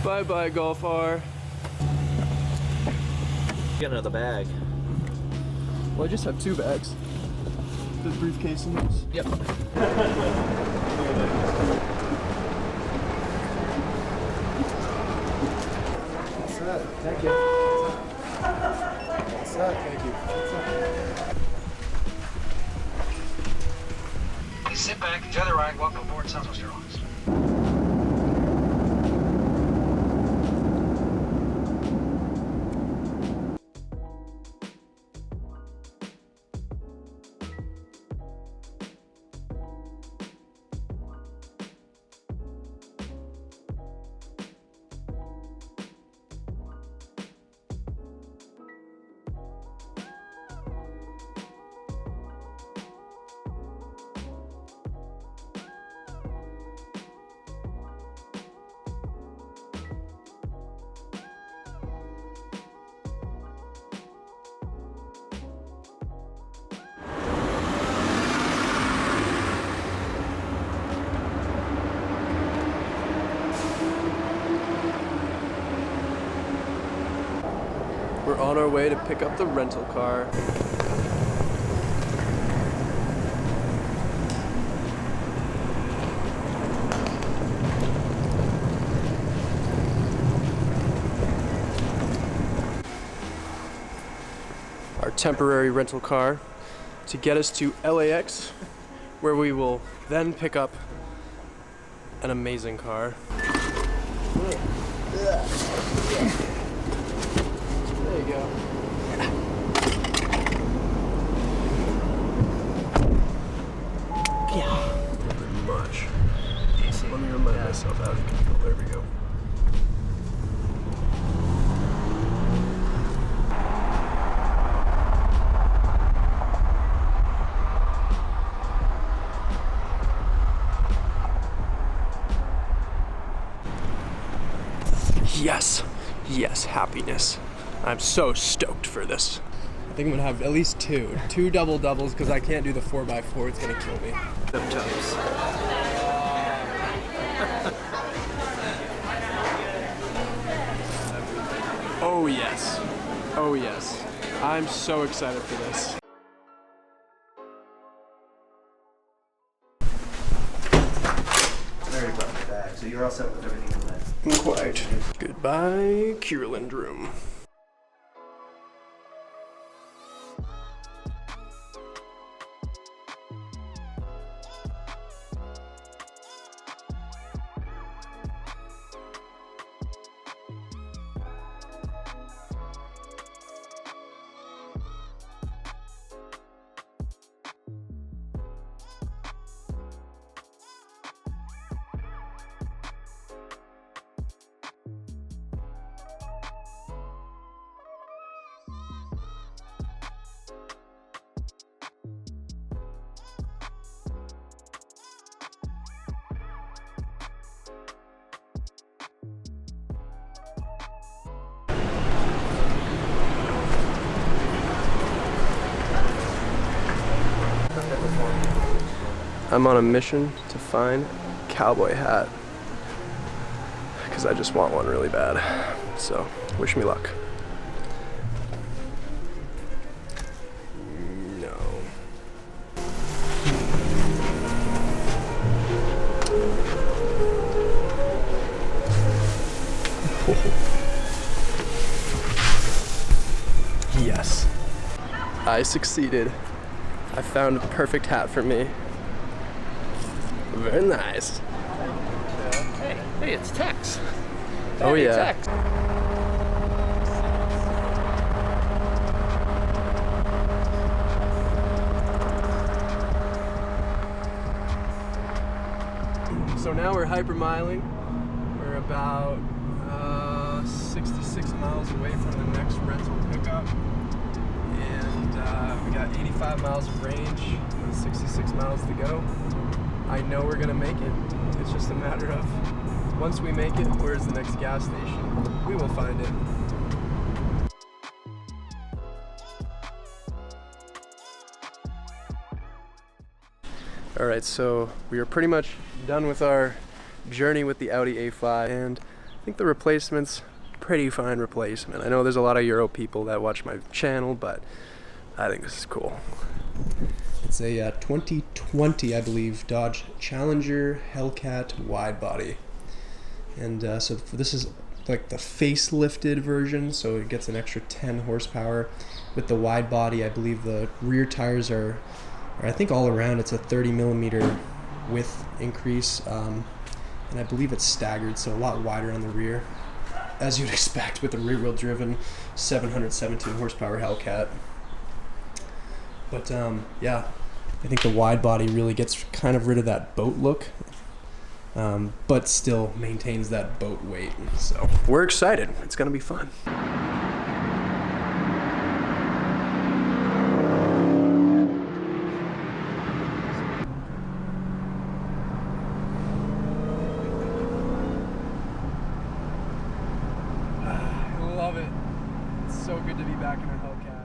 Bye-bye, Golf R. Get another bag. Well, I just have 2 bags. The briefcase and those. Yep. What's that? Thank you. What's that? Thank you. Please sit back, enjoy the ride. Welcome aboard Southwest Airlines. We're on our way to pick up the rental car. Our temporary rental car to get us to LAX, where we will then pick up an amazing car. There you go. Yeah. A little bit much. Let me remind myself how to control. There we go. Yes. Yes, happiness. I'm so stoked for this. I think I'm gonna have at least two double doubles because I can't do the 4x4. It's gonna kill me. Oh yes. Oh yes. I'm so excited for this. I already brought my bag, so you're all set with everything in there. Quite. Goodbye, Kierland room. I'm on a mission to find a cowboy hat because I just want one really bad. So, wish me luck. No. Yes. I succeeded. I found a perfect hat for me. Very nice. Hey, it's Tex. Oh yeah. Tex. So now we're hypermiling. We're about 66 miles away from the next rental pickup. And we got 85 miles of range, 66 miles to go. I know we're gonna make it. It's just a matter of, once we make it, where's the next gas station? We will find it. Alright, so we are pretty much done with our journey with the Audi A5, and think the replacement's pretty fine replacement. I know there's a lot of Euro people that watch my channel, but I think this is cool. It's a 2020, I believe, Dodge Challenger Hellcat wide body. And so this is like the facelifted version, so it gets an extra 10 horsepower. With the wide body, I believe the rear tires are I think all around it's a 30 millimeter width increase, and I believe it's staggered, so a lot wider on the rear, as you'd expect with a rear-wheel driven 717 horsepower Hellcat. But yeah, I think the wide body really gets kind of rid of that boat look, but still maintains that boat weight. So we're excited. It's gonna be fun. Love it. It's so good to be back in a Hellcat.